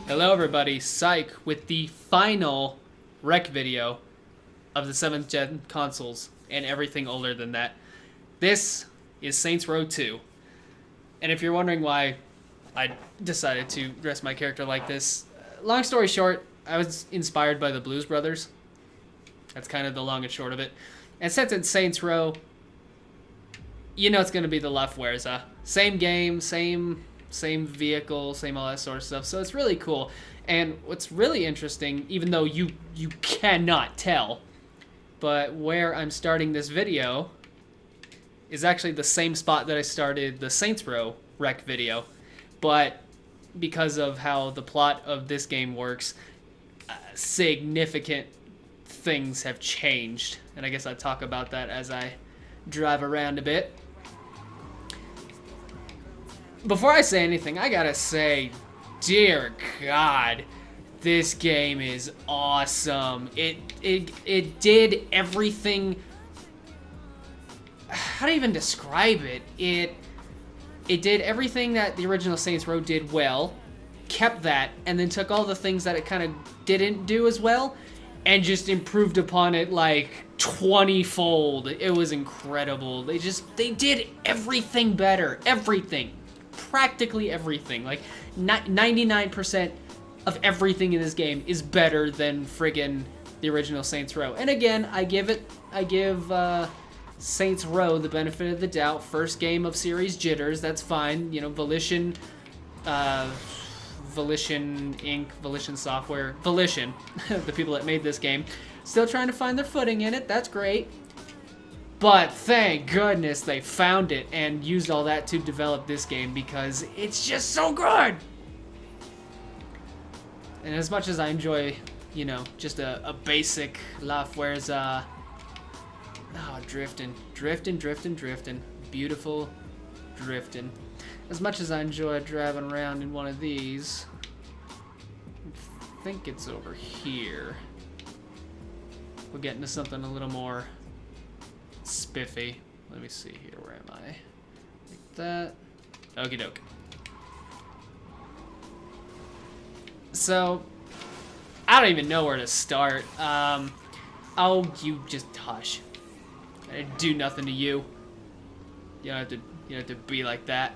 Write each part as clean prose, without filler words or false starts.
Hello everybody, Psych with the final rec video of the 7th gen consoles and everything older than that. This is Saints Row 2. And if you're wondering why I decided to dress my character like this, long story short, I was inspired by the Blues Brothers. That's kind of the long and short of it. And since it's Saints Row, you know it's going to be the La Fuerza. Same game, same vehicle, same all that sort of stuff. So it's really cool. And what's really interesting, even though you cannot tell, but where I'm starting this video is actually the same spot that I started the Saints Row rec video. But because of how the plot of this game works, significant things have changed. And I guess I'll talk about that as I drive around a bit. Before I say anything, I gotta say, dear God, this game is awesome. It did everything. How do I even describe it? It did everything that the original Saints Row did well, kept that, and then took all the things that it kind of didn't do as well, and just improved upon it like 20-fold. It was incredible. They did everything better. Everything. Practically everything. Like 99% of everything in this game is better than friggin' the original Saints Row. And again, I give Saints Row the benefit of the doubt. First game of series jitters, that's fine. You know, Volition Inc., Volition Software, Volition, the people that made this game, still trying to find their footing in it. That's great. But thank goodness they found it and used all that to develop this game, because it's just so good. And as much as I enjoy, you know, just a basic La Fuerza, drifting, beautiful drifting. As much as I enjoy driving around in one of these, I think it's over here. We'll get into something a little more spiffy. Let me see here. Where am I? Like that. Okie doke. So, I don't even know where to start. Oh, you just hush. I didn't do nothing to you. You don't have to be like that.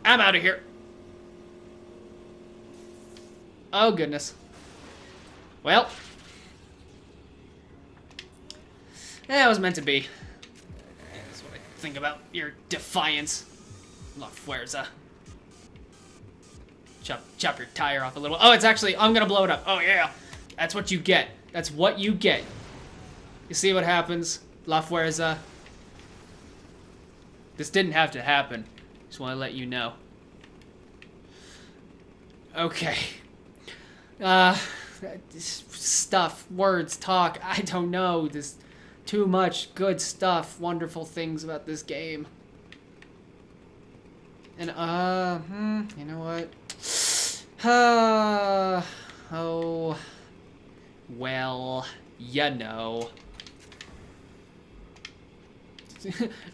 I'm out of here. Oh, goodness. Well. Yeah, it was meant to be. That's what I think about your defiance. La Fuerza. Chop your tire off a little. Oh, it's actually, I'm gonna blow it up. Oh, yeah. That's what you get. That's what you get. You see what happens? La Fuerza. This didn't have to happen. Just want to let you know. Okay. Stuff, words, talk, I don't know. There's too much good stuff, wonderful things about this game. And, you know what? Oh, well, you know.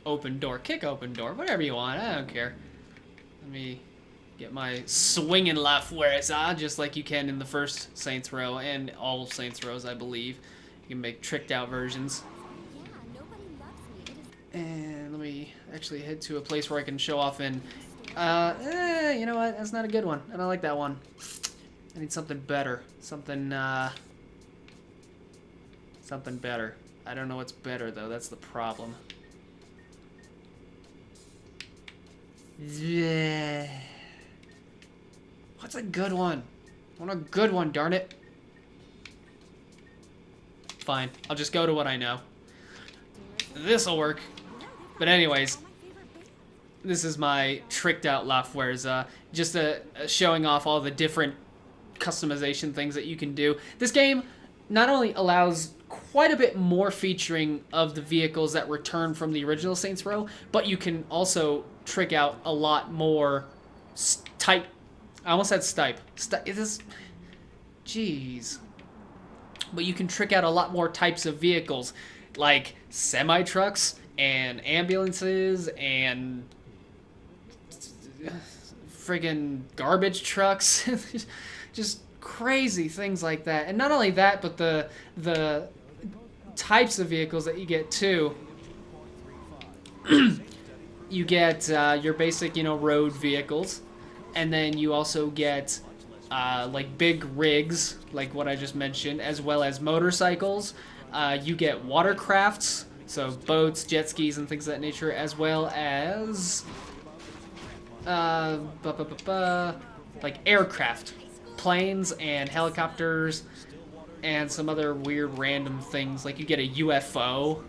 Open door, kick open door, whatever you want, I don't care. Let me get my swinging La Fuerza, just like you can in the first Saints Row and all Saints Rows, I believe. You can make tricked out versions. And let me actually head to a place where I can show off in. You know what? That's not a good one. I don't like that one. I need something better. Something better. I don't know what's better, though. That's the problem. Yeah. What's a good one? I want a good one, darn it. Fine. I'll just go to what I know. This'll work. But anyways, this is my tricked out La Fuerza. Just showing off all the different customization things that you can do. This game not only allows quite a bit more featuring of the vehicles that return from the original Saints Row, but you can also trick out a lot more type. I almost said stipe. Jeez. But you can trick out a lot more types of vehicles, like semi-trucks and ambulances and friggin' garbage trucks. Just crazy things like that. And not only that, but the types of vehicles that you get too. You get your basic, road vehicles, and then you also get like big rigs, like what I just mentioned, as well as motorcycles. You get watercrafts, so boats, jet skis, and things of that nature, as well as like aircraft, planes and helicopters, and some other weird random things. Like you get a UFO,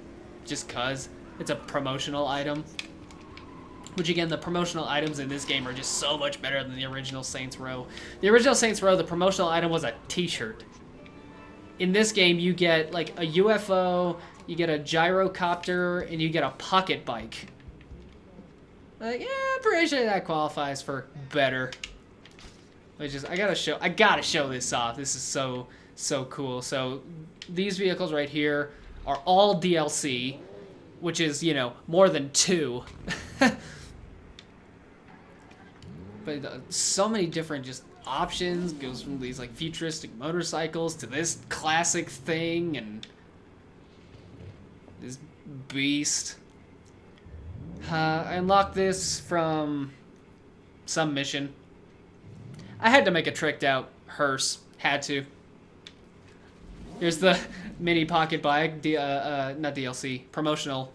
just cause it's a promotional item. Which again, the promotional items in this game are just so much better than the original Saints Row. The original Saints Row, the promotional item was a t-shirt. In this game, you get like a UFO, you get a gyrocopter, and you get a pocket bike. Like, yeah, I'm pretty sure that qualifies for better. I gotta show this off. This is so cool. So these vehicles right here are all DLC, which is, more than 2. But so many different just options. Goes from these like futuristic motorcycles to this classic thing and this beast. I unlocked this from some mission. I had to make a tricked out hearse. Had to. Here's the mini pocket bike, not DLC, promotional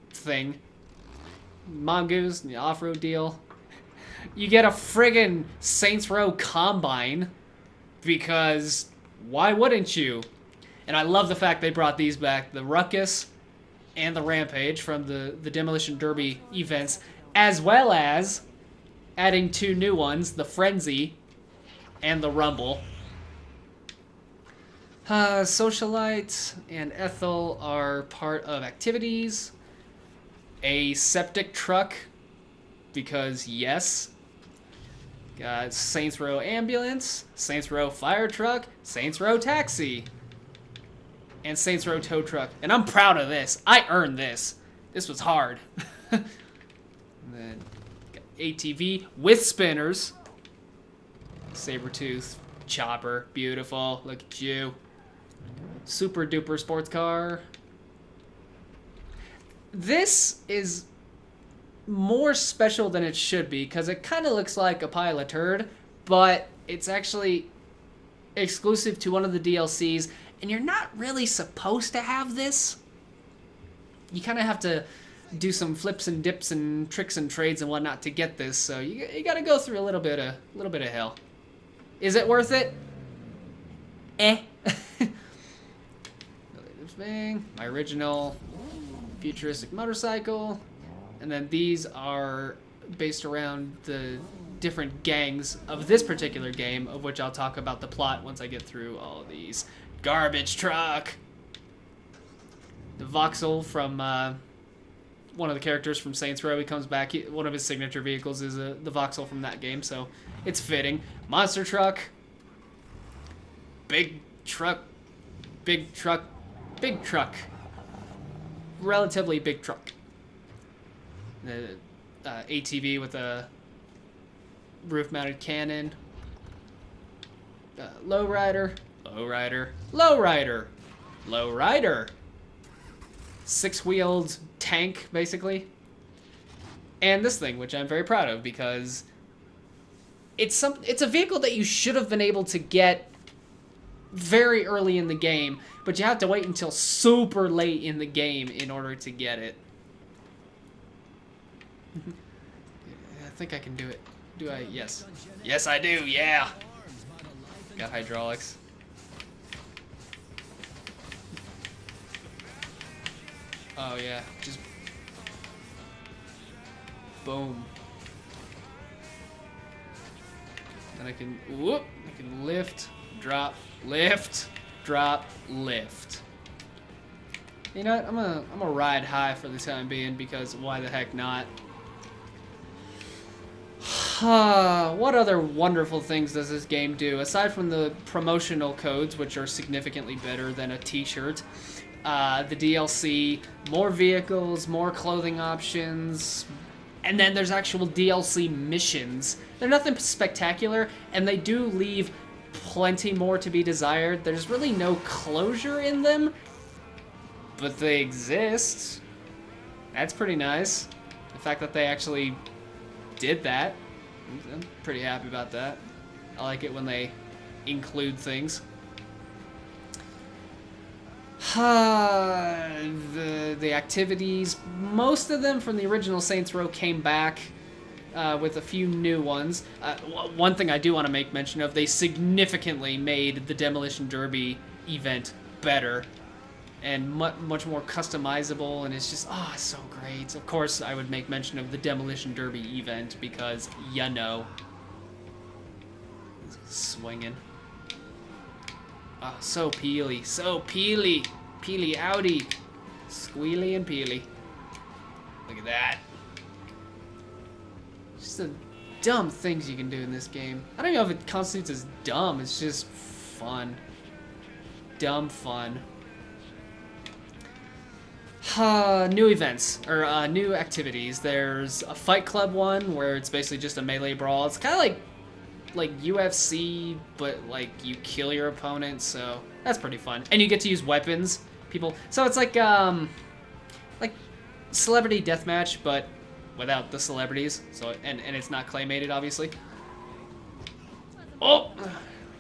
thing. Mongoose, the off-road deal. You get a friggin' Saints Row Combine, because why wouldn't you? And I love the fact they brought these back, the Ruckus and the Rampage from the Demolition Derby events, as well as adding 2 new ones, the Frenzy and the Rumble. Socialite and Ethel are part of activities. A septic truck, because yes. Got Saints Row Ambulance, Saints Row Fire Truck, Saints Row Taxi, and Saints Row Tow Truck. And I'm proud of this. I earned this. This was hard. And then got ATV with spinners. Sabertooth, chopper, beautiful. Look at you. Super duper sports car. This is more special than it should be, because it kind of looks like a pile of turd, but it's actually exclusive to one of the DLCs, and you're not really supposed to have this. You kind of have to do some flips and dips and tricks and trades and whatnot to get this, so you got to go through a little bit of hell. Is it worth it? My original futuristic motorcycle. And then these are based around the different gangs of this particular game, of which I'll talk about the plot once I get through all of these. Garbage truck! The Voxel from one of the characters from Saints Row, he comes back. One of his signature vehicles is the Voxel from that game, so it's fitting. Monster truck. Big truck. Big truck. Big truck. Relatively big truck. The ATV with a roof-mounted cannon. Lowrider. Lowrider. Lowrider. Lowrider. 6-wheeled tank, basically. And this thing, which I'm very proud of, because it's a vehicle that you should have been able to get very early in the game, but you have to wait until super late in the game in order to get it. I think I can do it. Do I? Yes. Yes, I do. Yeah. Got hydraulics. Oh, yeah. Just boom. Then I can lift, drop, lift, drop, lift. You know what? I'm gonna ride high for the time being, because why the heck not? What other wonderful things does this game do? Aside from the promotional codes, which are significantly better than a t-shirt, the DLC, more vehicles, more clothing options, And then there's actual DLC missions. They're nothing spectacular, and they do leave plenty more to be desired. There's really no closure in them, but they exist. That's pretty nice. The fact that they actually did that, I'm pretty happy about that. I like it when they include things. The activities, most of them from the original Saints Row came back with a few new ones. One thing I do want to make mention of, they significantly made the Demolition Derby event better and much more customizable, and it's just, it's so great. Of course, I would make mention of the Demolition Derby event because, you know, swinging. Oh, so peely, so peely. Peely outy. Squealy and peely. Look at that. Just the dumb things you can do in this game. I don't know if it constitutes as dumb, it's just fun. Dumb fun. New events, or new activities. There's a Fight Club one where it's basically just a melee brawl. It's kind of like UFC, but like you kill your opponent, so that's pretty fun. And you get to use weapons. So it's like celebrity deathmatch, but without the celebrities. So and it's not claymated, obviously. Oh,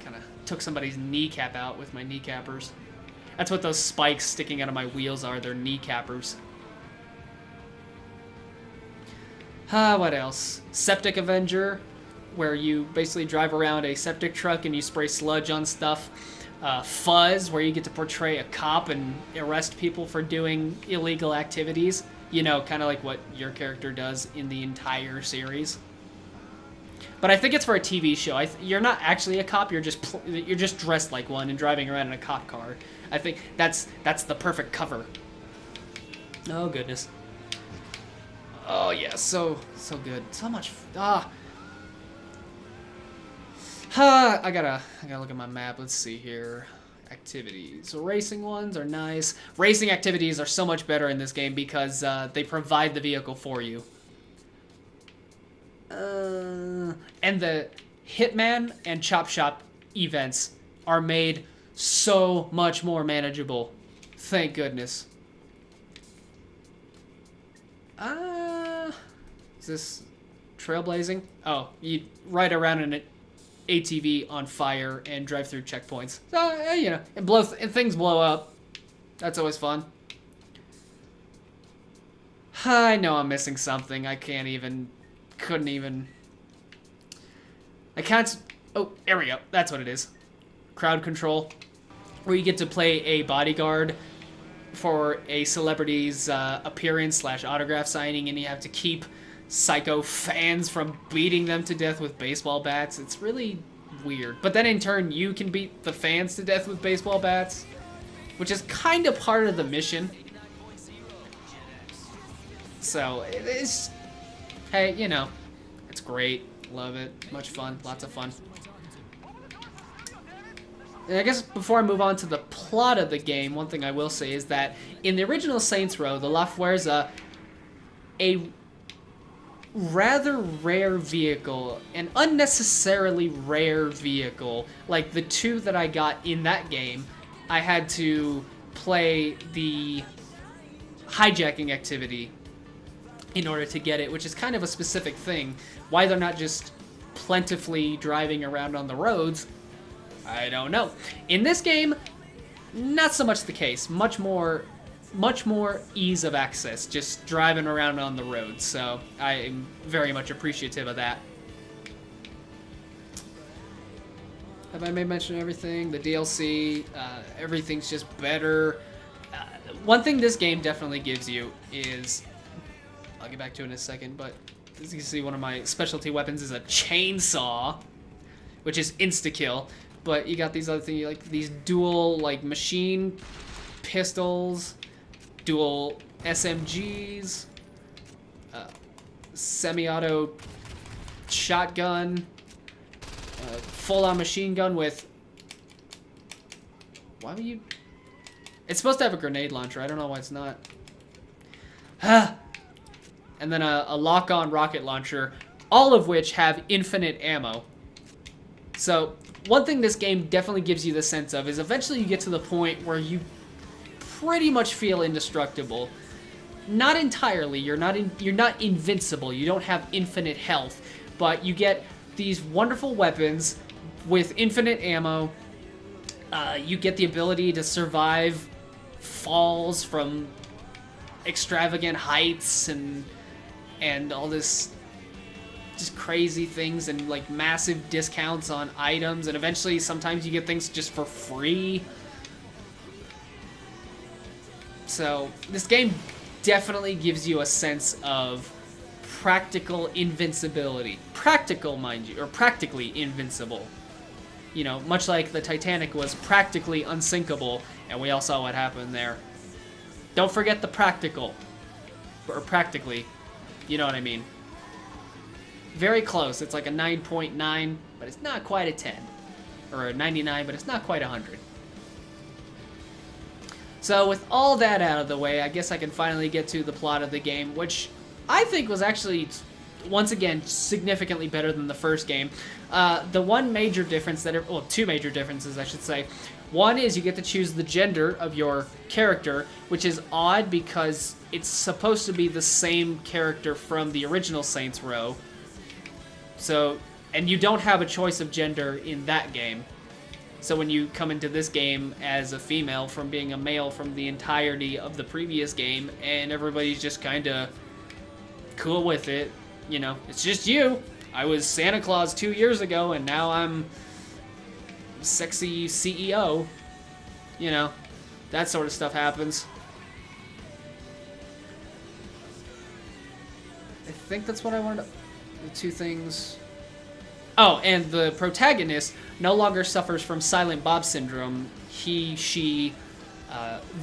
kind of took somebody's kneecap out with my kneecappers. That's what those spikes sticking out of my wheels are. They're kneecappers. What else? Septic Avenger, where you basically drive around a septic truck and you spray sludge on stuff. Fuzz, where you get to portray a cop and arrest people for doing illegal activities. You know, kind of like what your character does in the entire series. But I think it's for a TV show. You're not actually a cop. You're just dressed like one and driving around in a cop car. I think that's the perfect cover. Oh goodness. Oh yeah, so good. So much. I gotta look at my map. Let's see here. Activities. So racing ones are nice. Racing activities are so much better in this game because they provide the vehicle for you. And the Hitman and Chop Shop events are made so much more manageable. Thank goodness. Is this trailblazing? Oh, you ride around in an ATV on fire and drive through checkpoints. So, you know, and things blow up. That's always fun. I know I'm missing something. I can't even... Oh, there we go. That's what it is. Crowd control. Where you get to play a bodyguard for a celebrity's appearance / autograph signing, and you have to keep psycho fans from beating them to death with baseball bats. It's really weird. But then in turn, you can beat the fans to death with baseball bats, which is kind of part of the mission. So, it's... Hey, you know, it's great. Love it. Much fun. Lots of fun. And I guess before I move on to the plot of the game, one thing I will say is that in the original Saints Row, the La Fuerza, a rather rare vehicle, an unnecessarily rare vehicle, like the two that I got in that game, I had to play the hijacking activity in order to get it, which is kind of a specific thing. Why they're not just plentifully driving around on the roads, I don't know. In this game, not so much the case. Much more ease of access, just driving around on the road. So I am very much appreciative of that. Have I made mention of everything? The DLC, everything's just better. One thing this game definitely gives you is, I'll get back to it in a second, but as you can see, one of my specialty weapons is a chainsaw, which is insta-kill. But you got these other things, like these dual machine pistols, dual SMGs, semi-auto shotgun, full-on machine gun with... Why would you... It's supposed to have a grenade launcher. I don't know why it's not. and then a lock-on rocket launcher, all of which have infinite ammo. So one thing this game definitely gives you the sense of is eventually you get to the point where you pretty much feel indestructible. Not entirely. You're not invincible. You don't have infinite health, but you get these wonderful weapons with infinite ammo. You get the ability to survive falls from extravagant heights and all this just crazy things, and like massive discounts on items, and eventually sometimes you get things just for free. So this game definitely gives you a sense of practical invincibility. Practical, mind you, or practically invincible. You know, much like the Titanic was practically unsinkable, and we all saw what happened there. Don't forget the practical. Or practically. You know what I mean. Very close. It's like a 9.9, but it's not quite a 10. Or a 99, but it's not quite 100. So with all that out of the way, I guess I can finally get to the plot of the game, which I think was actually, once again, significantly better than the first game. The one major difference well, two major differences, I should say. One is you get to choose the gender of your character, which is odd because it's supposed to be the same character from the original Saints Row. So, and you don't have a choice of gender in that game. So when you come into this game as a female from being a male from the entirety of the previous game, and everybody's just kind of cool with it, you know, it's just you. I was Santa Claus 2 years ago, and now I'm sexy CEO. You know, that sort of stuff happens. I think that's what I wanted to... The two things... Oh, and the protagonist no longer suffers from Silent Bob syndrome. He, she,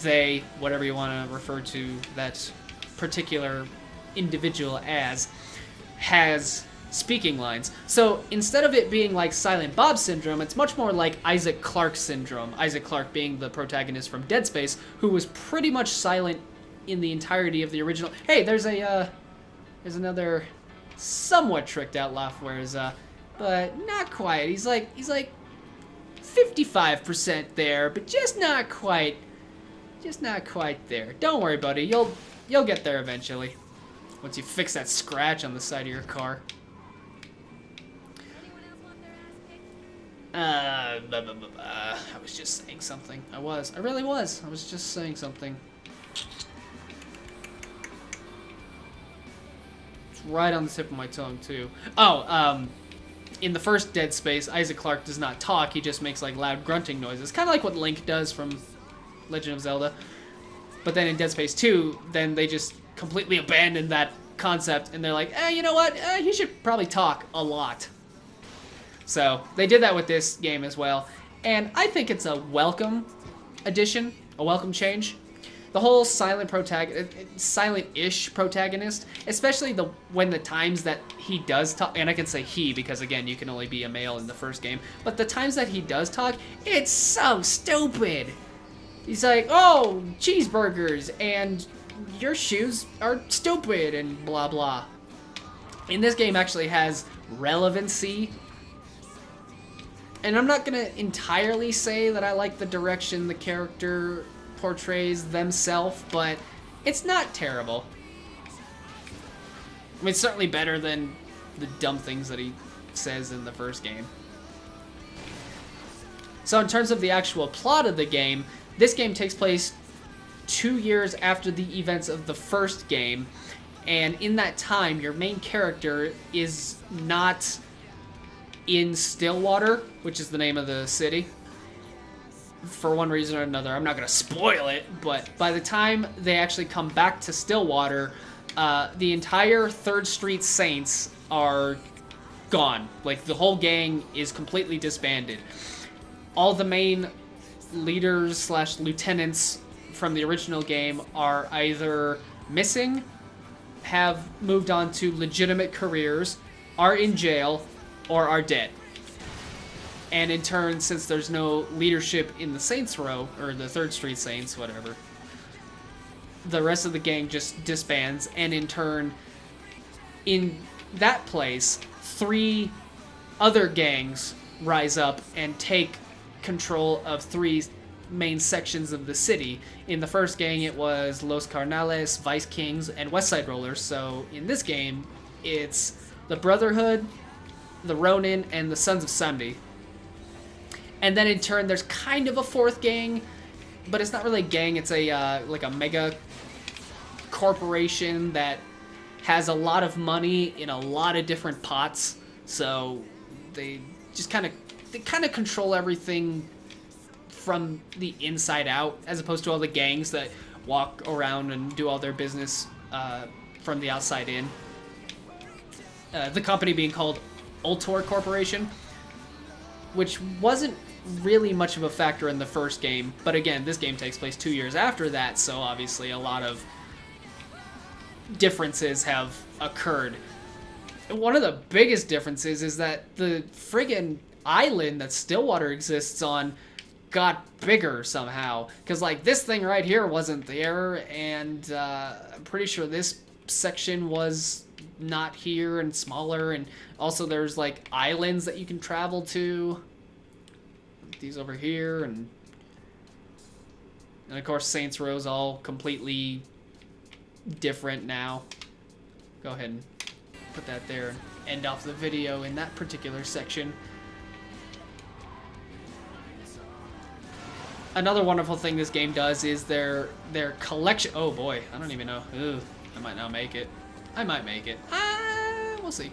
they, whatever you want to refer to that particular individual as, has speaking lines. So instead of it being like Silent Bob syndrome, it's much more like Isaac Clarke syndrome. Isaac Clarke being the protagonist from Dead Space, who was pretty much silent in the entirety of the original. Hey, there's another somewhat tricked out laugh, whereas but not quite. He's like 55% there, but just not quite there. Don't worry, buddy. You'll get there eventually. Once you fix that scratch on the side of your car. I was just saying something. I really was. I was just saying something. It's right on the tip of my tongue, too. Oh, in the first Dead Space, Isaac Clarke does not talk. He just makes, like, loud grunting noises. Kind of like what Link does from Legend of Zelda. But then in Dead Space 2, then they just completely abandoned that concept, and they're like, you know what? He should probably talk a lot. So they did that with this game as well, and I think it's a welcome addition, a welcome change. The whole silent-ish protagonist, especially when the times that he does talk, and I can say he because again you can only be a male in the first game, but the times that he does talk, it's so stupid. He's like, oh, cheeseburgers, and your shoes are stupid, and blah blah. And this game actually has relevancy. And I'm not going to entirely say that I like the direction the character portrays themselves, but it's not terrible. I mean, it's certainly better than the dumb things that he says in the first game. So in terms of the actual plot of the game, this game takes place 2 years after the events of the first game, and in that time, your main character is not in Stillwater, which is the name of the city, for one reason or another. I'm not going to spoil it, but by the time they actually come back to Stillwater, the entire 3rd Street Saints are gone. Like, the whole gang is completely disbanded. All the main leaders / lieutenants from the original game are either missing, have moved on to legitimate careers, are in jail, or are dead. And in turn, since there's no leadership in the Saints Row, or the 3rd Street Saints, whatever, the rest of the gang just disbands, and in turn, in that place, 3 other gangs rise up and take control of 3 main sections of the city. In the first gang, it was Los Carnales, Vice Kings, and West Side Rollers. So in this game, it's the Brotherhood, the Ronin, and the Sons of Samedi. And then in turn, there's kind of a 4th gang, but it's not really a gang. It's a like a mega corporation that has a lot of money in a lot of different pots. So they just kind of control everything from the inside out, as opposed to all the gangs that walk around and do all their business from the outside in. The company being called Ultor Corporation, which wasn't really much of a factor in the first game, but again, this game takes place 2 years after that, so obviously a lot of differences have occurred. And one of the biggest differences is that the friggin' island that Stillwater exists on got bigger somehow, because like this thing right here wasn't there, and I'm pretty sure this section was not here and smaller, and also there's like islands that you can travel to, these over here, and of course Saints Row's all completely different now. Go ahead and put that there and end off the video in that particular section. Another wonderful thing this game does is their collection. Oh boy, I don't even know. Ooh, I might not make it. I might make it. We'll see.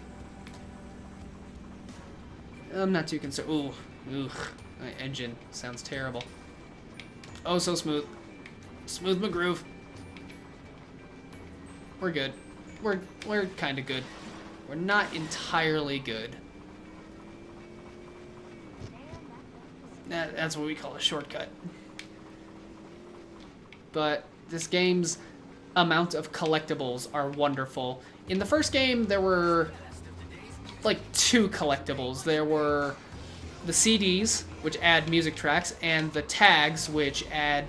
I'm not too concerned. Ooh, my engine sounds terrible. Oh, so smooth. Smooth McGroove. We're good. We're kind of good. We're not entirely good. That's what we call a shortcut. But this game's amount of collectibles are wonderful. In the first game, there were like 2 collectibles. There were the CDs, which add music tracks, and the tags, which add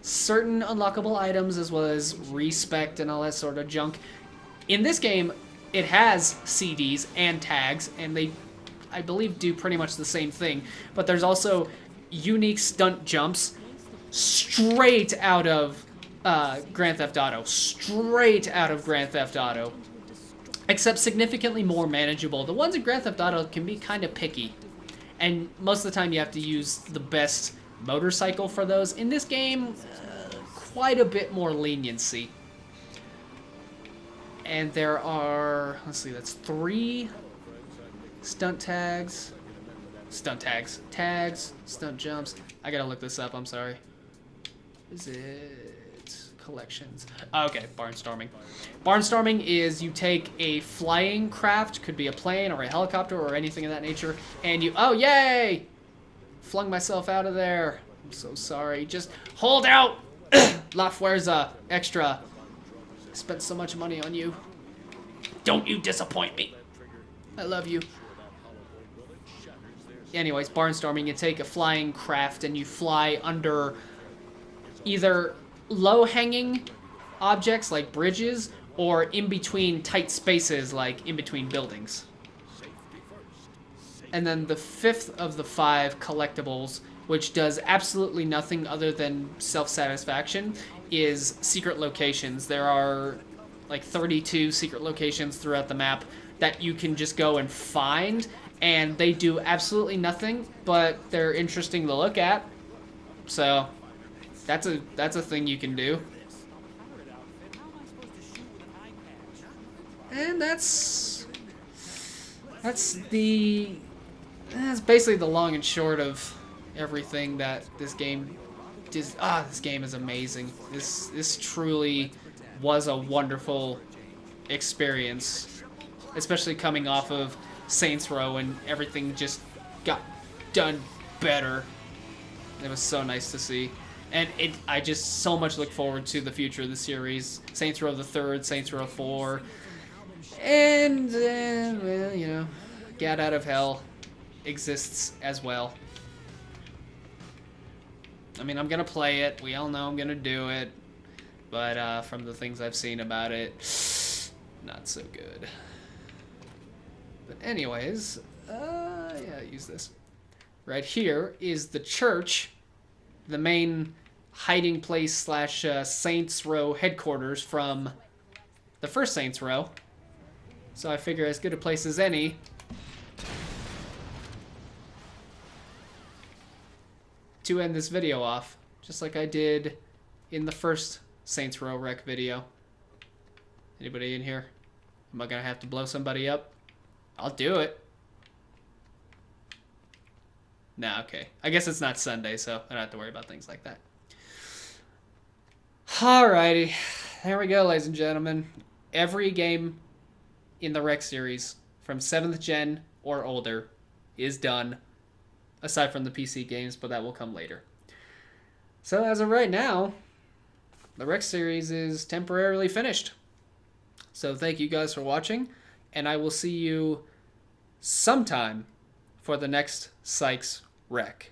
certain unlockable items, as well as respect and all that sort of junk. In this game, it has CDs and tags, and they, I believe, do pretty much the same thing. But there's also unique stunt jumps straight out of Grand Theft Auto. Straight out of Grand Theft Auto. Except significantly more manageable. The ones in Grand Theft Auto can be kind of picky. And most of the time you have to use the best motorcycle for those. In this game, quite a bit more leniency. And there are, let's see, that's 3 stunt tags. Tags, stunt jumps. I gotta look this up, I'm sorry. Is it collections? Okay, barnstorming. Barnstorming is you take a flying craft, could be a plane or a helicopter or anything of that nature, and you, oh yay! Flung myself out of there. I'm so sorry. Just hold out! La Fuerza Extra. I spent so much money on you. Don't you disappoint me. I love you. Anyways, barnstorming, you take a flying craft and you fly under either low-hanging objects like bridges or in between tight spaces like in between buildings. And then the 5th of the 5 collectibles, which does absolutely nothing other than self-satisfaction, is secret locations. There are like 32 secret locations throughout the map that you can just go and find, and they do absolutely nothing, but they're interesting to look at. So that's a thing you can do. And that's basically the long and short of everything that this game does. This game is amazing. This truly was a wonderful experience, especially coming off of Saints Row, and everything just got done better. It was so nice to see. And I just so much look forward to the future of the series. Saints Row the 3rd, Saints Row 4, and, well, you know, Get Out of Hell exists as well. I mean, I'm gonna play it. We all know I'm gonna do it. But from the things I've seen about it, not so good. But anyways, yeah, use this. Right here is the church, the main hiding place slash Saints Row headquarters from the first Saints Row. So I figure as good a place as any to end this video off, just like I did in the first Saints Row wreck video. Anybody in here? Am I gonna have to blow somebody up? I'll do it. Nah, okay. I guess it's not Sunday, so I don't have to worry about things like that. Alrighty. There we go, ladies and gentlemen. Every game in the Wreck series from 7th gen or older is done, aside from the PC games, but that will come later. So as of right now, the Wreck series is temporarily finished. So thank you guys for watching, and I will see you sometime for the next Psych's Wreck.